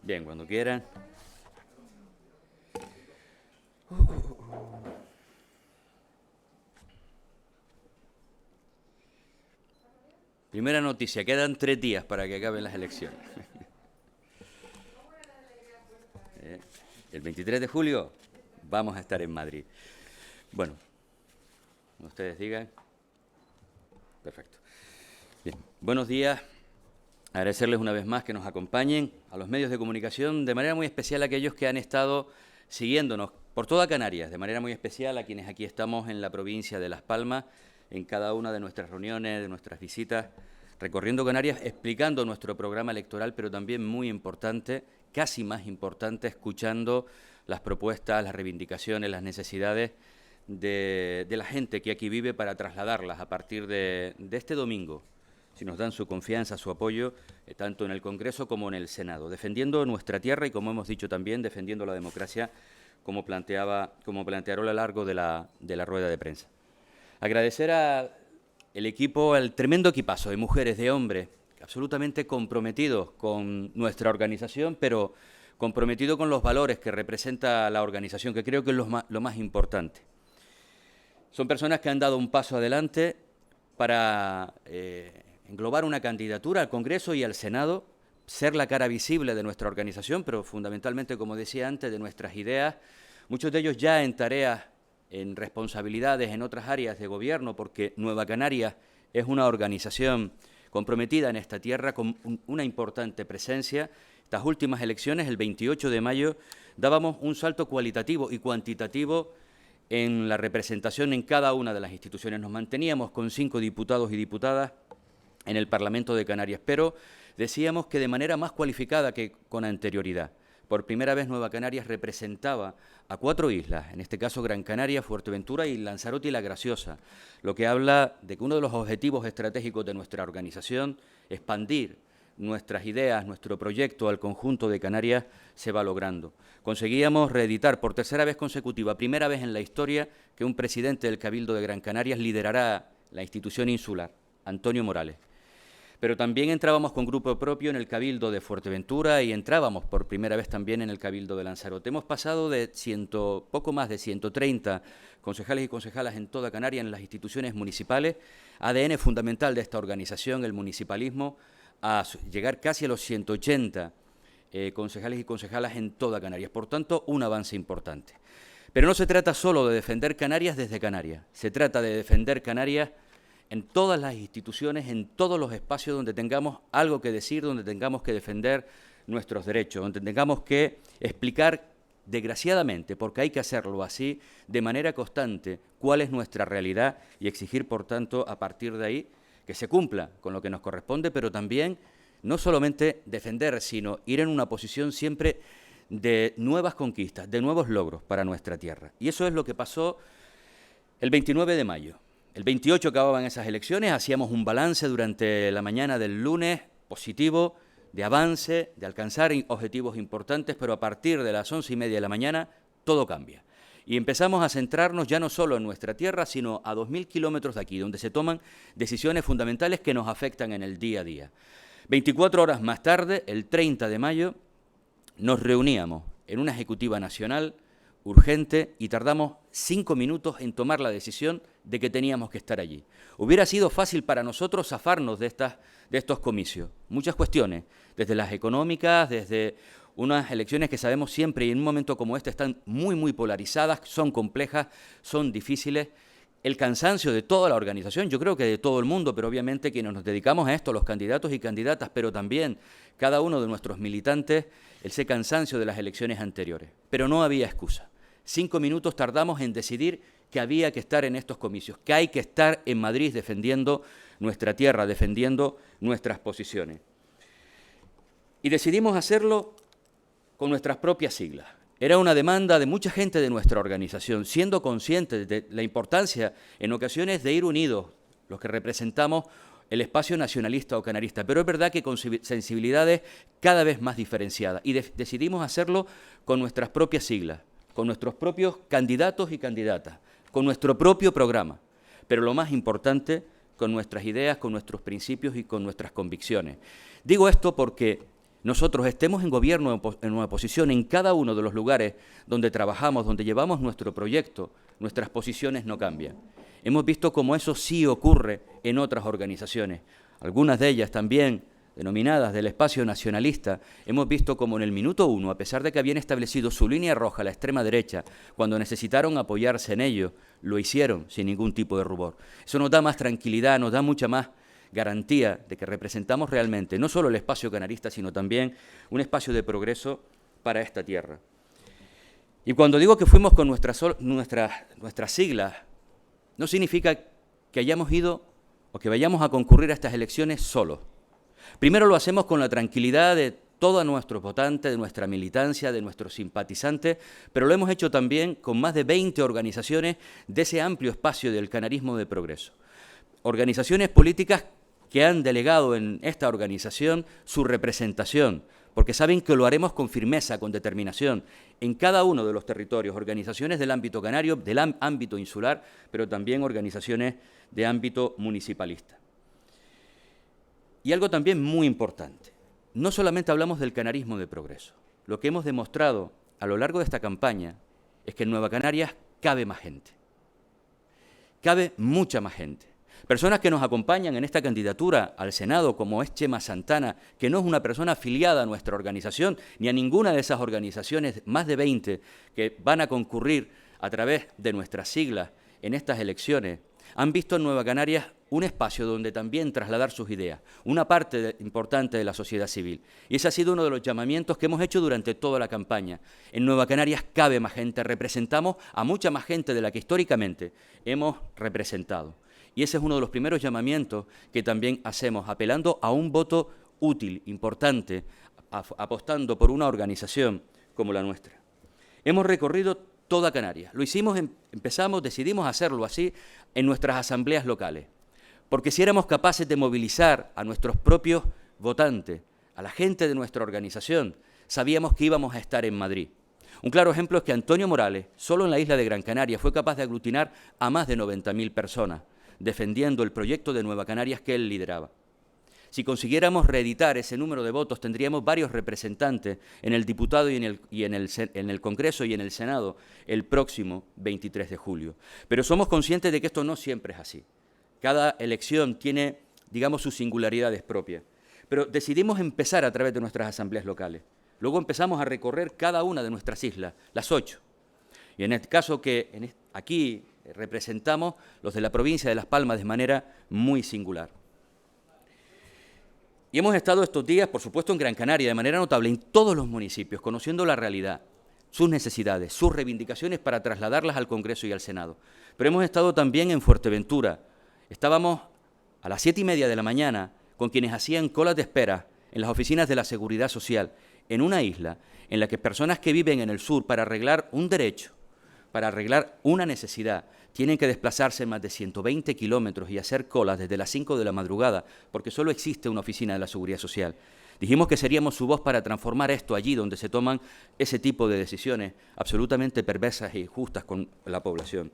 Bien, cuando quieran. Primera noticia, quedan 3 días para que acaben las elecciones. El 23 de julio vamos a estar en Madrid. Bueno, como ustedes digan. Perfecto. Bien, buenos días. Agradecerles una vez más que nos acompañen, a los medios de comunicación, de manera muy especial a aquellos que han estado siguiéndonos por toda Canarias, de manera muy especial a quienes aquí estamos en la provincia de Las Palmas, en cada una de nuestras reuniones, de nuestras visitas, recorriendo Canarias, explicando nuestro programa electoral, pero también muy importante, casi más importante, escuchando las propuestas, las reivindicaciones, las necesidades de la gente que aquí vive para trasladarlas a partir de este domingo, si nos dan su confianza, su apoyo, tanto en el Congreso como en el Senado, defendiendo nuestra tierra y, como hemos dicho también, defendiendo la democracia, como plantearon a lo largo de la rueda de prensa. Agradecer al equipo, al tremendo equipazo de mujeres, de hombres, absolutamente comprometidos con nuestra organización, pero comprometidos con los valores que representa la organización, que creo que es lo más importante. Son personas que han dado un paso adelante para englobar una candidatura al Congreso y al Senado, ser la cara visible de nuestra organización, pero fundamentalmente, como decía antes, de nuestras ideas, muchos de ellos ya en tareas, en responsabilidades en otras áreas de gobierno, porque Nueva Canarias es una organización comprometida en esta tierra con una importante presencia. Estas últimas elecciones, el 28 de mayo, dábamos un salto cualitativo y cuantitativo en la representación en cada una de las instituciones. Nos manteníamos con 5 diputados y diputadas en el Parlamento de Canarias, pero decíamos que de manera más cualificada que con anterioridad. Por primera vez Nueva Canarias representaba a 4 islas, en este caso Gran Canaria, Fuerteventura y Lanzarote y La Graciosa, lo que habla de que uno de los objetivos estratégicos de nuestra organización, expandir nuestras ideas, nuestro proyecto al conjunto de Canarias, se va logrando. Conseguíamos reeditar por tercera vez consecutiva, primera vez en la historia, que un presidente del Cabildo de Gran Canarias liderará la institución insular, Antonio Morales. Pero también entrábamos con grupo propio en el Cabildo de Fuerteventura y entrábamos por primera vez también en el Cabildo de Lanzarote. Hemos pasado de poco más de 130 concejales y concejalas en toda Canarias, en las instituciones municipales, ADN fundamental de esta organización, el municipalismo, a llegar casi a los 180 concejales y concejalas en toda Canarias. Por tanto, un avance importante. Pero no se trata solo de defender Canarias desde Canarias, se trata de defender Canarias en todas las instituciones, en todos los espacios donde tengamos algo que decir, donde tengamos que defender nuestros derechos, donde tengamos que explicar, desgraciadamente, porque hay que hacerlo así, de manera constante, cuál es nuestra realidad y exigir, por tanto, a partir de ahí, que se cumpla con lo que nos corresponde, pero también no solamente defender, sino ir en una posición siempre de nuevas conquistas, de nuevos logros para nuestra tierra. Y eso es lo que pasó el 29 de mayo. El 28 acababan esas elecciones, hacíamos un balance durante la mañana del lunes positivo, de avance, de alcanzar objetivos importantes, pero a partir de las 11:30 de la mañana todo cambia. Y empezamos a centrarnos ya no solo en nuestra tierra, sino a 2.000 kilómetros de aquí, donde se toman decisiones fundamentales que nos afectan en el día a día. 24 horas más tarde, el 30 de mayo, nos reuníamos en una ejecutiva nacional urgente y tardamos 5 minutos en tomar la decisión de que teníamos que estar allí. Hubiera sido fácil para nosotros zafarnos de estos comicios. Muchas cuestiones, desde las económicas, desde unas elecciones que sabemos siempre y en un momento como este están muy polarizadas, son complejas, son difíciles. El cansancio de toda la organización, yo creo que de todo el mundo, pero obviamente quienes nos dedicamos a esto, los candidatos y candidatas, pero también cada uno de nuestros militantes, ese cansancio de las elecciones anteriores. Pero no había excusa. 5 minutos tardamos en decidir que había que estar en estos comicios, que hay que estar en Madrid defendiendo nuestra tierra, defendiendo nuestras posiciones. Y decidimos hacerlo con nuestras propias siglas. Era una demanda de mucha gente de nuestra organización, siendo conscientes de la importancia en ocasiones de ir unidos, los que representamos el espacio nacionalista o canarista, pero es verdad que con sensibilidades cada vez más diferenciadas. Y decidimos hacerlo con nuestras propias siglas, con nuestros propios candidatos y candidatas, con nuestro propio programa, pero lo más importante, con nuestras ideas, con nuestros principios y con nuestras convicciones. Digo esto porque nosotros estemos en gobierno o en oposición, en cada uno de los lugares donde trabajamos, donde llevamos nuestro proyecto, nuestras posiciones no cambian. Hemos visto cómo eso sí ocurre en otras organizaciones, algunas de ellas también denominadas del espacio nacionalista. Hemos visto cómo en el minuto 1, a pesar de que habían establecido su línea roja a la extrema derecha, cuando necesitaron apoyarse en ello, lo hicieron sin ningún tipo de rubor. Eso nos da más tranquilidad, nos da mucha más garantía de que representamos realmente no solo el espacio canarista, sino también un espacio de progreso para esta tierra. Y cuando digo que fuimos con nuestras siglas, no significa que hayamos ido o que vayamos a concurrir a estas elecciones solos. Primero lo hacemos con la tranquilidad de todos nuestros votantes, de nuestra militancia, de nuestros simpatizantes, pero lo hemos hecho también con más de 20 organizaciones de ese amplio espacio del canarismo de progreso. Organizaciones políticas que han delegado en esta organización su representación, porque saben que lo haremos con firmeza, con determinación, en cada uno de los territorios, organizaciones del ámbito canario, del ámbito insular, pero también organizaciones de ámbito municipalista. Y algo también muy importante, no solamente hablamos del canarismo de progreso, lo que hemos demostrado a lo largo de esta campaña es que en Nueva Canarias cabe más gente, cabe mucha más gente. Personas que nos acompañan en esta candidatura al Senado, como es Chema Santana, que no es una persona afiliada a nuestra organización, ni a ninguna de esas organizaciones, más de 20, que van a concurrir a través de nuestras siglas en estas elecciones, han visto en Nueva Canarias un espacio donde también trasladar sus ideas, una parte importante de la sociedad civil. Y ese ha sido uno de los llamamientos que hemos hecho durante toda la campaña. En Nueva Canarias cabe más gente, representamos a mucha más gente de la que históricamente hemos representado. Y ese es uno de los primeros llamamientos que también hacemos, apelando a un voto útil, importante, apostando por una organización como la nuestra. Hemos recorrido toda Canarias. Lo hicimos, decidimos hacerlo así en nuestras asambleas locales, porque si éramos capaces de movilizar a nuestros propios votantes, a la gente de nuestra organización, sabíamos que íbamos a estar en Madrid. Un claro ejemplo es que Antonio Morales, solo en la isla de Gran Canaria, fue capaz de aglutinar a más de 90.000 personas, defendiendo el proyecto de Nueva Canarias que él lideraba. Si consiguiéramos reeditar ese número de votos, tendríamos varios representantes en el diputado y en el Congreso y en el Senado el próximo 23 de julio. Pero somos conscientes de que esto no siempre es así. Cada elección tiene, digamos, sus singularidades propias. Pero decidimos empezar a través de nuestras asambleas locales. Luego empezamos a recorrer cada una de nuestras islas, las 8. Y en este caso que aquí representamos los de la provincia de Las Palmas de manera muy singular. Y hemos estado estos días, por supuesto, en Gran Canaria, de manera notable, en todos los municipios, conociendo la realidad, sus necesidades, sus reivindicaciones para trasladarlas al Congreso y al Senado. Pero hemos estado también en Fuerteventura. Estábamos a las 7:30 de la mañana con quienes hacían colas de espera en las oficinas de la Seguridad Social, en una isla en la que personas que viven en el sur para arreglar un derecho, para arreglar una necesidad, tienen que desplazarse más de 120 kilómetros y hacer colas desde las 5 de la madrugada, porque solo existe una oficina de la Seguridad Social. Dijimos que seríamos su voz para transformar esto allí donde se toman ese tipo de decisiones absolutamente perversas e injustas con la población.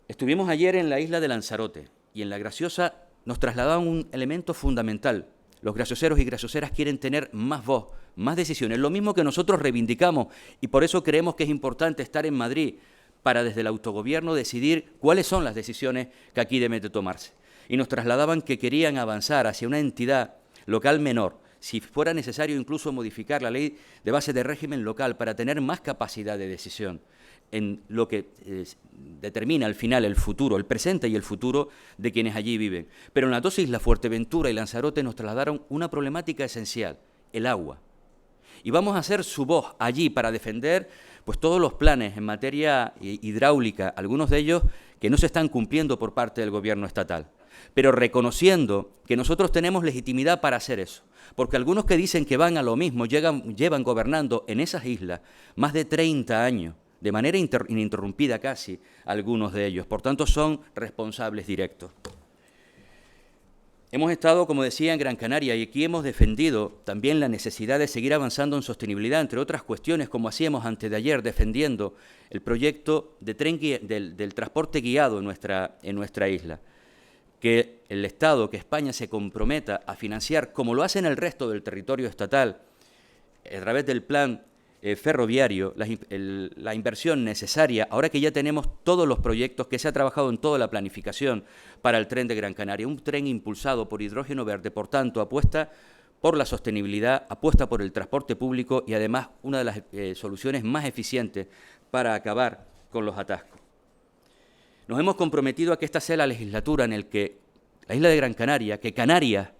Estuvimos ayer en la isla de Lanzarote y en La Graciosa nos trasladaban un elemento fundamental. Los gracioseros y gracioseras quieren tener más voz, más decisiones, lo mismo que nosotros reivindicamos, y por eso creemos que es importante estar en Madrid para desde el autogobierno decidir cuáles son las decisiones que aquí deben de tomarse. Y nos trasladaban que querían avanzar hacia una entidad local menor, si fuera necesario incluso modificar la ley de base de régimen local para tener más capacidad de decisión en lo que determina al final el futuro, el presente y el futuro de quienes allí viven. Pero en las dos islas, Fuerteventura y Lanzarote, nos trasladaron una problemática esencial, el agua. Y vamos a ser su voz allí para defender pues, todos los planes en materia hidráulica, algunos de ellos que no se están cumpliendo por parte del gobierno estatal, pero reconociendo que nosotros tenemos legitimidad para hacer eso, porque algunos que dicen que van a lo mismo llevan gobernando en esas islas más de 30 años, de manera ininterrumpida casi, algunos de ellos. Por tanto, son responsables directos. Hemos estado, como decía, en Gran Canaria y aquí hemos defendido también la necesidad de seguir avanzando en sostenibilidad, entre otras cuestiones, como hacíamos antes de ayer, defendiendo el proyecto de tren del transporte guiado en nuestra isla. que el Estado, que España se comprometa a financiar, como lo hace en el resto del territorio estatal, a través del plan ferroviario, la inversión necesaria, ahora que ya tenemos todos los proyectos, que se ha trabajado en toda la planificación para el tren de Gran Canaria, un tren impulsado por hidrógeno verde, por tanto, apuesta por la sostenibilidad, apuesta por el transporte público y, además, una de las soluciones más eficientes para acabar con los atascos. Nos hemos comprometido a que esta sea la legislatura en la que la isla de Gran Canaria, que Canarias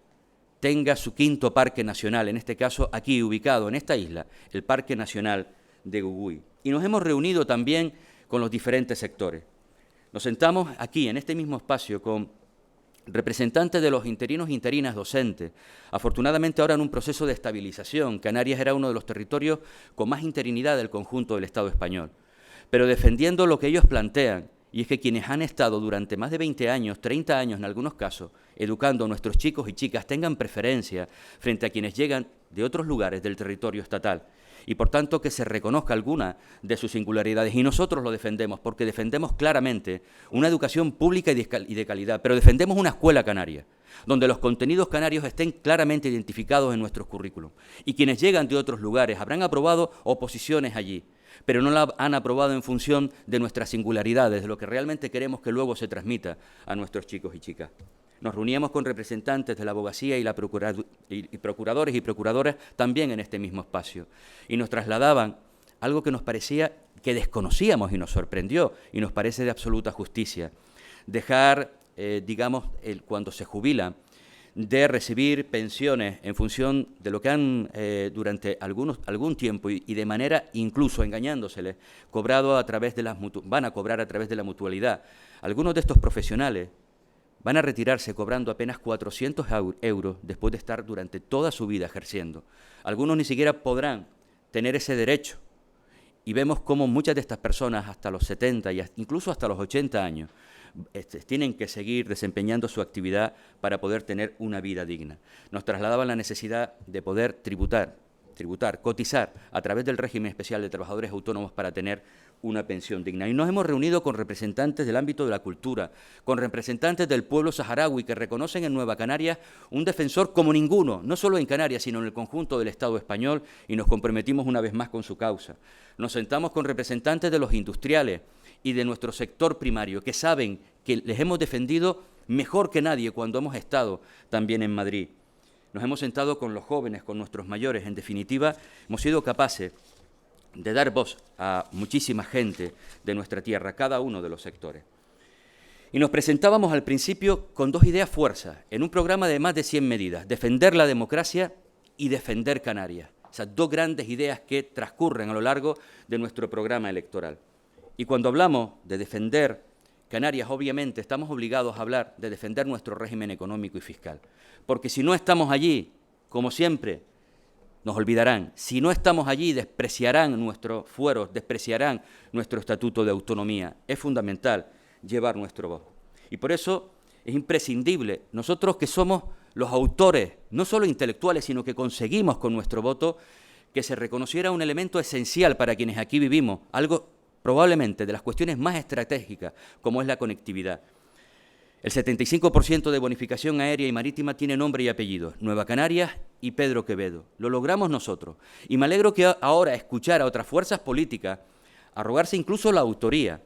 tenga su 5º parque nacional, en este caso aquí ubicado en esta isla, el Parque Nacional de Gugui. Y nos hemos reunido también con los diferentes sectores. Nos sentamos aquí, en este mismo espacio, con representantes de los interinos e interinas docentes. Afortunadamente ahora en un proceso de estabilización. Canarias era uno de los territorios con más interinidad del conjunto del Estado español. Pero defendiendo lo que ellos plantean, y es que quienes han estado durante más de 20 años, 30 años en algunos casos, educando a nuestros chicos y chicas, tengan preferencia frente a quienes llegan de otros lugares del territorio estatal. Y, por tanto, que se reconozca alguna de sus singularidades. Y nosotros lo defendemos, porque defendemos claramente una educación pública y de calidad, pero defendemos una escuela canaria, donde los contenidos canarios estén claramente identificados en nuestros currículum. Y quienes llegan de otros lugares habrán aprobado oposiciones allí, pero no la han aprobado en función de nuestras singularidades, de lo que realmente queremos que luego se transmita a nuestros chicos y chicas. Nos reuníamos con representantes de la abogacía y procuradores y procuradoras también en este mismo espacio, y nos trasladaban algo que nos parecía que desconocíamos y nos sorprendió, y nos parece de absoluta justicia. Dejar, cuando se jubilan, de recibir pensiones en función de lo que han durante algún tiempo y de manera incluso engañándoseles, van a cobrar a través de la mutualidad. Algunos de estos profesionales van a retirarse cobrando apenas 400 euros después de estar durante toda su vida ejerciendo. Algunos ni siquiera podrán tener ese derecho. Y vemos cómo muchas de estas personas, hasta los 70 y incluso hasta los 80 años, tienen que seguir desempeñando su actividad para poder tener una vida digna. Nos trasladaban la necesidad de poder tributar, cotizar a través del régimen especial de trabajadores autónomos para tener una pensión digna. Y nos hemos reunido con representantes del ámbito de la cultura, con representantes del pueblo saharaui, que reconocen en Nueva Canarias un defensor como ninguno, no solo en Canarias, sino en el conjunto del Estado español, y nos comprometimos una vez más con su causa. Nos sentamos con representantes de los industriales y de nuestro sector primario, que saben que les hemos defendido mejor que nadie cuando hemos estado también en Madrid. Nos hemos sentado con los jóvenes, con nuestros mayores. En definitiva, hemos sido capaces de dar voz a muchísima gente de nuestra tierra, cada uno de los sectores. Y nos presentábamos al principio con 2 ideas fuerzas, en un programa de más de 100 medidas: defender la democracia y defender Canarias. Esas 2 grandes ideas que transcurren a lo largo de nuestro programa electoral. Y cuando hablamos de defender Canarias, obviamente estamos obligados a hablar de defender nuestro régimen económico y fiscal. Porque si no estamos allí, como siempre, nos olvidarán. Si no estamos allí, despreciarán nuestros fueros, despreciarán nuestro estatuto de autonomía. Es fundamental llevar nuestro voz. Y por eso es imprescindible, nosotros que somos los autores, no solo intelectuales, sino que conseguimos con nuestro voto que se reconociera un elemento esencial para quienes aquí vivimos, algo probablemente de las cuestiones más estratégicas, como es la conectividad. El 75% de bonificación aérea y marítima tiene nombre y apellido: Nueva Canarias y Pedro Quevedo. Lo logramos nosotros. Y me alegro que ahora escuchar a otras fuerzas políticas arrogarse incluso la autoría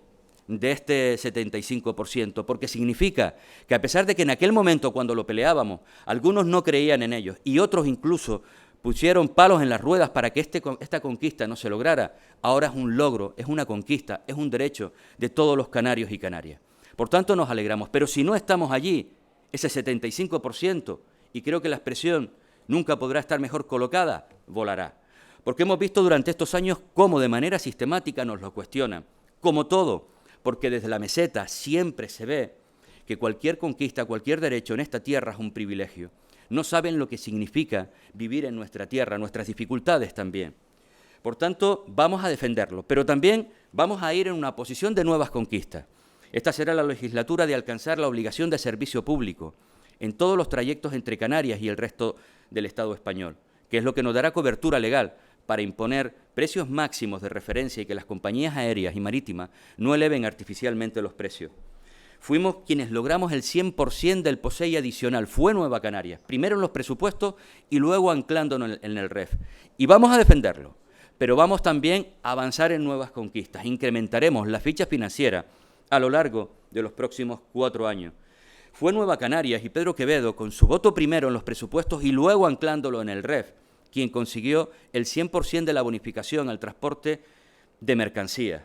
de este 75%, porque significa que, a pesar de que en aquel momento, cuando lo peleábamos, algunos no creían en ellos y otros incluso pusieron palos en las ruedas para que esta conquista no se lograra, ahora es un logro, es una conquista, es un derecho de todos los canarios y canarias. Por tanto, nos alegramos. Pero si no estamos allí, ese 75%, y creo que la expresión nunca podrá estar mejor colocada, volará. Porque hemos visto durante estos años cómo de manera sistemática nos lo cuestionan. Como todo, porque desde la meseta siempre se ve que cualquier conquista, cualquier derecho en esta tierra es un privilegio. No saben lo que significa vivir en nuestra tierra, nuestras dificultades también. Por tanto, vamos a defenderlo, pero también vamos a ir en una posición de nuevas conquistas. Esta será la legislatura de alcanzar la obligación de servicio público en todos los trayectos entre Canarias y el resto del Estado español, que es lo que nos dará cobertura legal para imponer precios máximos de referencia y que las compañías aéreas y marítimas no eleven artificialmente los precios. fuimos quienes logramos el 100% del POSEI adicional. Fue Nueva Canarias, primero en los presupuestos y luego anclándonos en el REF. Y vamos a defenderlo, pero vamos también a avanzar en nuevas conquistas. Incrementaremos la ficha financiera a lo largo de los próximos 4 años. Fue Nueva Canarias y Pedro Quevedo, con su voto primero en los presupuestos y luego anclándolo en el REF, quien consiguió el 100% de la bonificación al transporte de mercancías.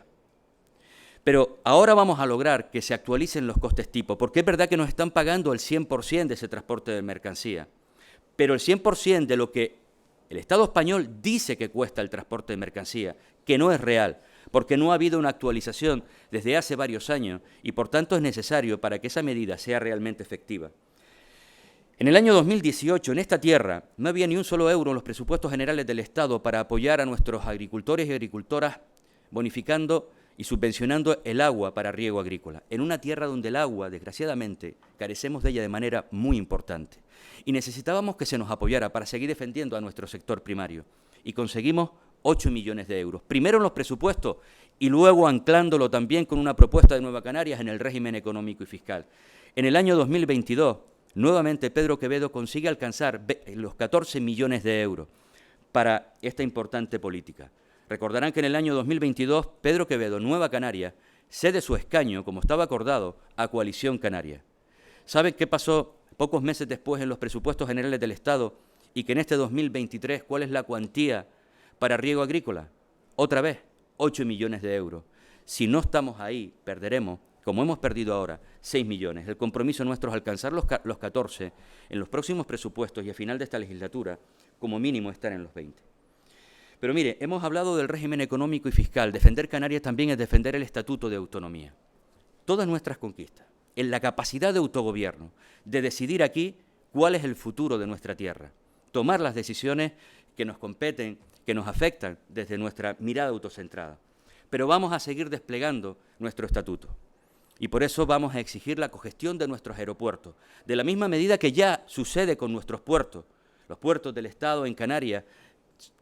Pero ahora vamos a lograr que se actualicen los costes tipo, porque es verdad que nos están pagando el 100% de ese transporte de mercancía, pero el 100% de lo que el Estado español dice que cuesta el transporte de mercancía, que no es real, porque no ha habido una actualización desde hace varios años y por tanto es necesario para que esa medida sea realmente efectiva. En el año 2018, en esta tierra, no había ni un solo euro en los presupuestos generales del Estado para apoyar a nuestros agricultores y agricultoras bonificando y subvencionando el agua para riego agrícola, en una tierra donde el agua, desgraciadamente, carecemos de ella de manera muy importante. Y necesitábamos que se nos apoyara para seguir defendiendo a nuestro sector primario. Y conseguimos 8 millones de euros, primero en los presupuestos y luego anclándolo también con una propuesta de Nueva Canarias en el régimen económico y fiscal. En el año 2022, nuevamente Pedro Quevedo consigue alcanzar los 14 millones de euros para esta importante política. Recordarán que en el año 2022, Pedro Quevedo, Nueva Canarias, cede su escaño, como estaba acordado, a Coalición Canaria. ¿Saben qué pasó pocos meses después en los presupuestos generales del Estado y que en este 2023, cuál es la cuantía para riego agrícola? Otra vez, 8 millones de euros. Si no estamos ahí, perderemos, como hemos perdido ahora, 6 millones. El compromiso nuestro es alcanzar los 14 en los próximos presupuestos y a final de esta legislatura, como mínimo estar en los 20. Pero mire, hemos hablado del régimen económico y fiscal. Defender Canarias también es defender el Estatuto de Autonomía. Todas nuestras conquistas, en la capacidad de autogobierno, de decidir aquí cuál es el futuro de nuestra tierra, tomar las decisiones que nos competen, que nos afectan desde nuestra mirada autocentrada. Pero vamos a seguir desplegando nuestro estatuto. Y por eso vamos a exigir la cogestión de nuestros aeropuertos, de la misma medida que ya sucede con nuestros puertos. Los puertos del Estado en Canarias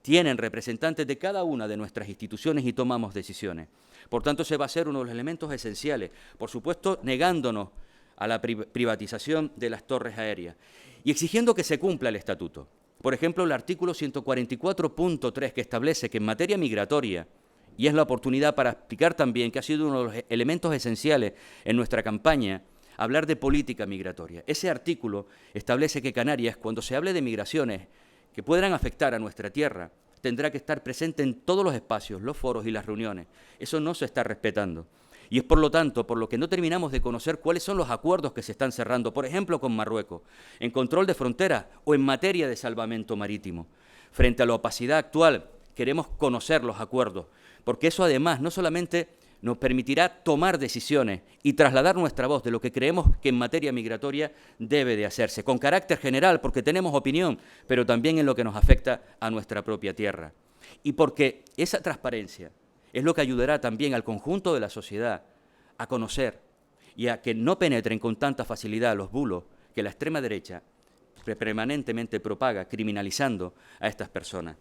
tienen representantes de cada una de nuestras instituciones y tomamos decisiones. Por tanto, ese va a ser uno de los elementos esenciales. Por supuesto, negándonos a la privatización de las torres aéreas y exigiendo que se cumpla el estatuto. Por ejemplo, el artículo 144.3, que establece que en materia migratoria, y es la oportunidad para explicar también que ha sido uno de los elementos esenciales en nuestra campaña, hablar de política migratoria. Ese artículo establece que Canarias, cuando se hable de migraciones que puedan afectar a nuestra tierra, tendrá que estar presente en todos los espacios, los foros y las reuniones. Eso no se está respetando. Y es por lo tanto, por lo que no terminamos de conocer cuáles son los acuerdos que se están cerrando, por ejemplo, con Marruecos, en control de fronteras o en materia de salvamento marítimo. Frente a la opacidad actual, queremos conocer los acuerdos, porque eso además no solamente nos permitirá tomar decisiones y trasladar nuestra voz de lo que creemos que en materia migratoria debe de hacerse, con carácter general, porque tenemos opinión, pero también en lo que nos afecta a nuestra propia tierra. Y porque esa transparencia es lo que ayudará también al conjunto de la sociedad a conocer y a que no penetren con tanta facilidad los bulos que la extrema derecha permanentemente propaga, criminalizando a estas personas.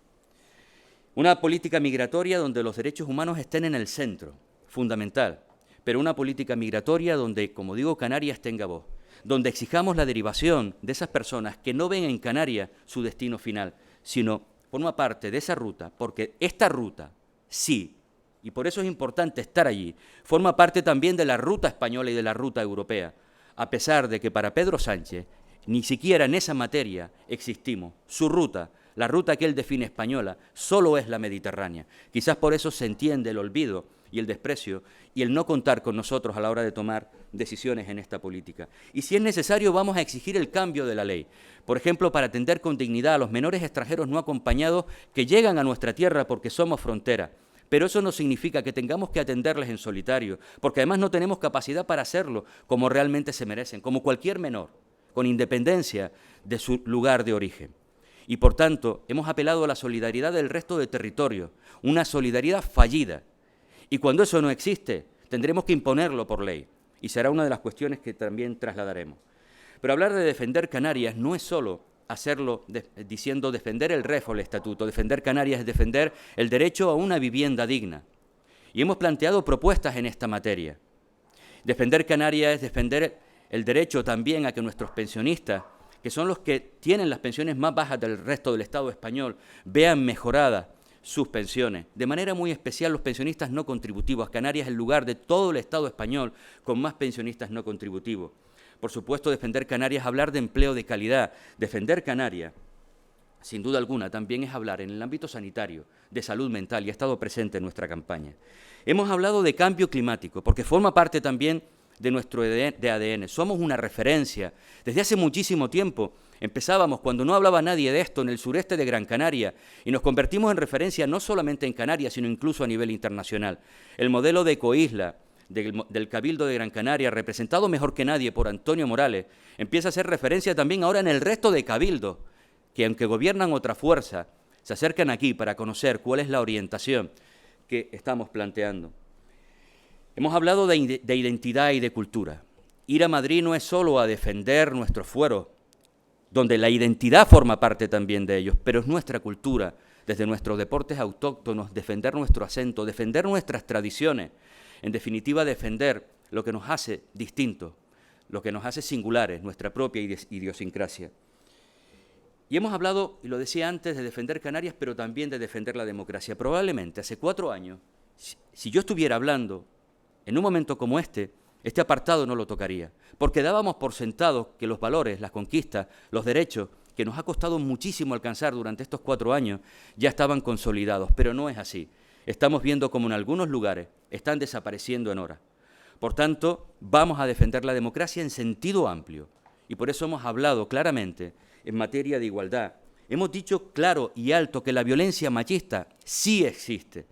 Una política migratoria donde los derechos humanos estén en el centro, fundamental, pero una política migratoria donde, como digo, Canarias tenga voz, donde exijamos la derivación de esas personas que no ven en Canarias su destino final, sino forma parte de esa ruta, porque esta ruta, sí, y por eso es importante estar allí, forma parte también de la ruta española y de la ruta europea, a pesar de que para Pedro Sánchez ni siquiera en esa materia existimos. Su ruta, la ruta que él define española, solo es la mediterránea. Quizás por eso se entiende el olvido y el desprecio y el no contar con nosotros a la hora de tomar decisiones en esta política. Y si es necesario, vamos a exigir el cambio de la ley. Por ejemplo, para atender con dignidad a los menores extranjeros no acompañados que llegan a nuestra tierra porque somos frontera. Pero eso no significa que tengamos que atenderles en solitario, porque además no tenemos capacidad para hacerlo como realmente se merecen, como cualquier menor, con independencia de su lugar de origen. Y por tanto, hemos apelado a la solidaridad del resto de territorios, una solidaridad fallida. Y cuando eso no existe, tendremos que imponerlo por ley, y será una de las cuestiones que también trasladaremos. Pero hablar de defender Canarias no es solo hacerlo diciendo defender el REF o el Estatuto. Defender Canarias es defender el derecho a una vivienda digna. Y hemos planteado propuestas en esta materia. Defender Canarias es defender el derecho también a que nuestros pensionistas, que son los que tienen las pensiones más bajas del resto del Estado español, vean mejoradas sus pensiones. De manera muy especial los pensionistas no contributivos. Canarias es el lugar de todo el Estado español con más pensionistas no contributivos. Por supuesto, defender Canarias es hablar de empleo de calidad. Defender Canarias, sin duda alguna, también es hablar en el ámbito sanitario, de salud mental, y ha estado presente en nuestra campaña. Hemos hablado de cambio climático, porque forma parte también de nuestro ADN. Somos una referencia. Desde hace muchísimo tiempo empezábamos, cuando no hablaba nadie de esto, en el sureste de Gran Canaria, y nos convertimos en referencia no solamente en Canarias, sino incluso a nivel internacional. El modelo de Ecoisla, del Cabildo de Gran Canaria, representado mejor que nadie por Antonio Morales, empieza a ser referencia también ahora en el resto de cabildos, que aunque gobiernan otra fuerza, se acercan aquí para conocer cuál es la orientación que estamos planteando. Hemos hablado de identidad y de cultura. Ir a Madrid no es solo a defender nuestros fueros, donde la identidad forma parte también de ellos, pero es nuestra cultura, desde nuestros deportes autóctonos, defender nuestro acento, defender nuestras tradiciones, en definitiva defender lo que nos hace distintos, lo que nos hace singulares, nuestra propia idiosincrasia. Y hemos hablado, y lo decía antes, de defender Canarias, pero también de defender la democracia. Probablemente hace 4 años, si yo estuviera hablando en un momento como este apartado no lo tocaría, porque dábamos por sentado que los valores, las conquistas, los derechos que nos ha costado muchísimo alcanzar durante estos 4 años ya estaban consolidados, pero no es así. Estamos viendo cómo en algunos lugares están desapareciendo en horas. Por tanto, vamos a defender la democracia en sentido amplio, y por eso hemos hablado claramente en materia de igualdad. Hemos dicho claro y alto que la violencia machista sí existe.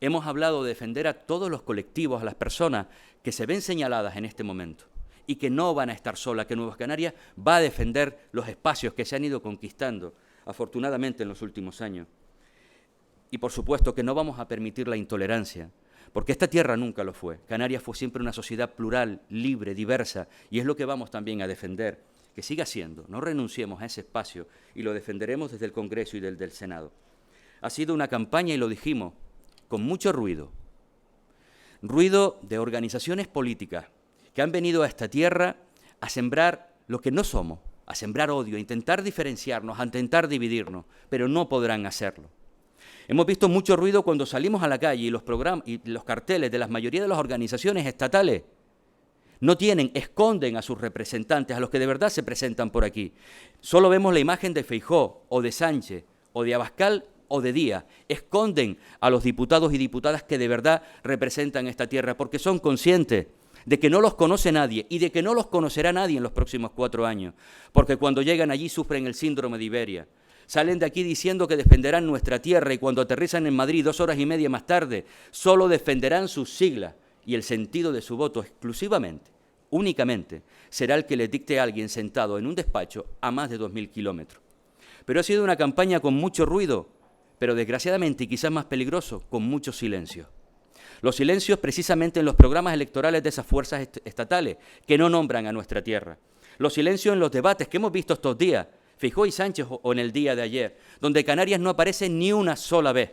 Hemos hablado de defender a todos los colectivos, a las personas que se ven señaladas en este momento y que no van a estar solas, que Nueva Canarias va a defender los espacios que se han ido conquistando, afortunadamente, en los últimos años. Y, por supuesto, que no vamos a permitir la intolerancia, porque esta tierra nunca lo fue. Canarias fue siempre una sociedad plural, libre, diversa, y es lo que vamos también a defender, que siga siendo. No renunciemos a ese espacio y lo defenderemos desde el Congreso y del Senado. Ha sido una campaña, y lo dijimos, con mucho ruido de organizaciones políticas que han venido a esta tierra a sembrar lo que no somos, a sembrar odio, a intentar diferenciarnos, a intentar dividirnos, pero no podrán hacerlo. Hemos visto mucho ruido cuando salimos a la calle y los programas y los carteles de la mayoría de las organizaciones estatales esconden a sus representantes, a los que de verdad se presentan por aquí. Solo vemos la imagen de Feijóo, o de Sánchez, o de Abascal, o de Díaz. Esconden a los diputados y diputadas que de verdad representan esta tierra, porque son conscientes de que no los conoce nadie y de que no los conocerá nadie en los próximos 4 años, porque cuando llegan allí sufren el síndrome de Iberia. Salen de aquí diciendo que defenderán nuestra tierra y cuando aterrizan en Madrid 2 horas y media más tarde, solo defenderán sus siglas y el sentido de su voto exclusivamente, únicamente, será el que le dicte a alguien sentado en un despacho a más de 2.000 kilómetros. Pero ha sido una campaña con mucho ruido, pero desgraciadamente, y quizás más peligroso, con mucho silencio. Los silencios precisamente en los programas electorales de esas fuerzas estatales que no nombran a nuestra tierra. Los silencios en los debates que hemos visto estos días, Feijóo y Sánchez, o en el día de ayer, donde Canarias no aparece ni una sola vez.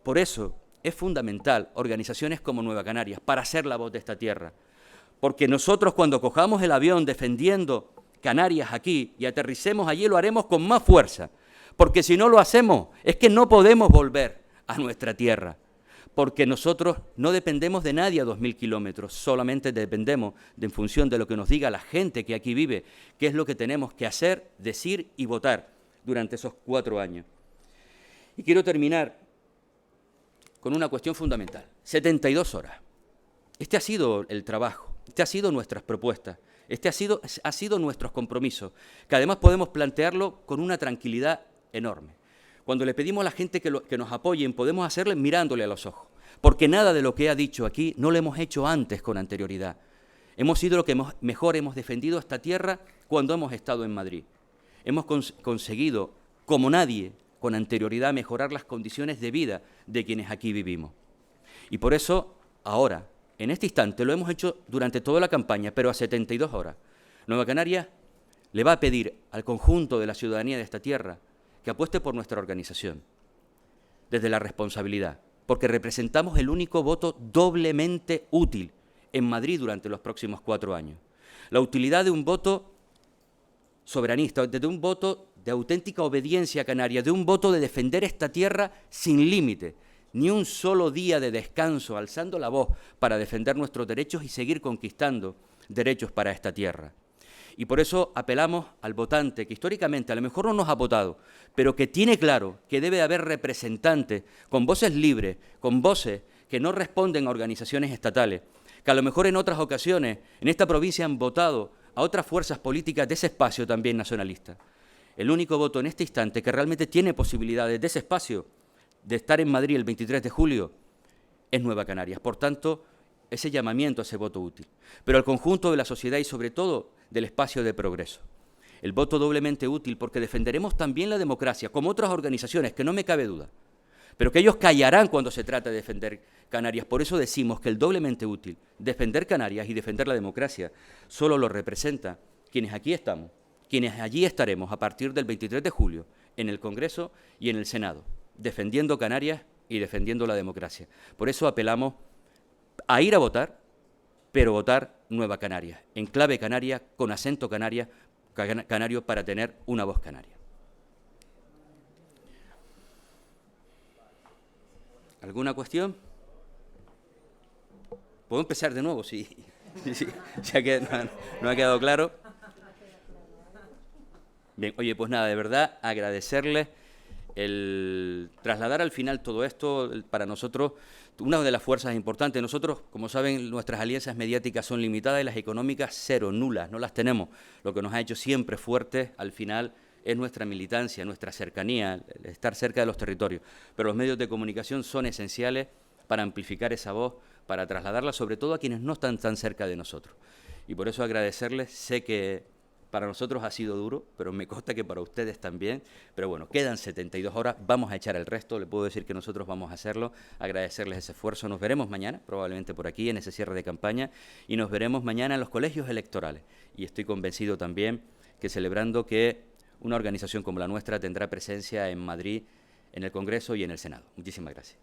Por eso es fundamental organizaciones como Nueva Canarias, para ser la voz de esta tierra. Porque nosotros cuando cojamos el avión defendiendo Canarias aquí y aterricemos allí, lo haremos con más fuerza. Porque si no lo hacemos, es que no podemos volver a nuestra tierra. Porque nosotros no dependemos de nadie a 2.000 kilómetros, solamente dependemos en función de lo que nos diga la gente que aquí vive, qué es lo que tenemos que hacer, decir y votar durante esos 4 años. Y quiero terminar con una cuestión fundamental. 72 horas. Este ha sido el trabajo, este ha sido nuestras propuestas, este ha sido nuestros compromisos, que además podemos plantearlo con una tranquilidad enorme. Cuando le pedimos a la gente que nos apoyen, podemos hacerlo mirándole a los ojos, porque nada de lo que ha dicho aquí no lo hemos hecho antes con anterioridad. Hemos sido lo que mejor hemos defendido esta tierra cuando hemos estado en Madrid. Hemos conseguido, como nadie, con anterioridad, mejorar las condiciones de vida de quienes aquí vivimos. Y por eso, ahora, en este instante, lo hemos hecho durante toda la campaña, pero a 72 horas. Nueva Canarias le va a pedir al conjunto de la ciudadanía de esta tierra que apueste por nuestra organización, desde la responsabilidad, porque representamos el único voto doblemente útil en Madrid durante los próximos 4 años. La utilidad de un voto soberanista, de un voto de auténtica obediencia canaria, de un voto de defender esta tierra sin límite, ni un solo día de descanso, alzando la voz para defender nuestros derechos y seguir conquistando derechos para esta tierra. Y por eso apelamos al votante, que históricamente a lo mejor no nos ha votado, pero que tiene claro que debe haber representantes con voces libres, con voces que no responden a organizaciones estatales, que a lo mejor en otras ocasiones en esta provincia han votado a otras fuerzas políticas de ese espacio también nacionalista. El único voto en este instante que realmente tiene posibilidades de ese espacio de estar en Madrid el 23 de julio es Nueva Canarias. Por tanto, ese llamamiento a ese voto útil, pero al conjunto de la sociedad y sobre todo del espacio de progreso. El voto doblemente útil porque defenderemos también la democracia, como otras organizaciones, que no me cabe duda, pero que ellos callarán cuando se trata de defender Canarias. Por eso decimos que el doblemente útil, defender Canarias y defender la democracia, solo lo representa quienes aquí estamos, quienes allí estaremos a partir del 23 de julio en el Congreso y en el Senado, defendiendo Canarias y defendiendo la democracia. Por eso apelamos a ir a votar, pero votar Nueva Canarias, en clave canaria, con acento canario para tener una voz canaria. ¿Alguna cuestión? ¿Puedo empezar de nuevo? Sí, ya que no ha quedado claro. Bien, oye, pues nada, de verdad agradecerles el trasladar al final todo esto. Para nosotros, una de las fuerzas importantes. Nosotros, como saben, nuestras alianzas mediáticas son limitadas y las económicas cero, nulas, no las tenemos. Lo que nos ha hecho siempre fuertes al final es nuestra militancia, nuestra cercanía, estar cerca de los territorios. Pero los medios de comunicación son esenciales para amplificar esa voz, para trasladarla sobre todo a quienes no están tan cerca de nosotros. Y por eso agradecerles. Sé que para nosotros ha sido duro, pero me consta que para ustedes también. Pero bueno, quedan 72 horas, vamos a echar el resto, le puedo decir que nosotros vamos a hacerlo, agradecerles ese esfuerzo. Nos veremos mañana, probablemente por aquí, en ese cierre de campaña, y nos veremos mañana en los colegios electorales. Y estoy convencido también que celebrando que una organización como la nuestra tendrá presencia en Madrid, en el Congreso y en el Senado. Muchísimas gracias.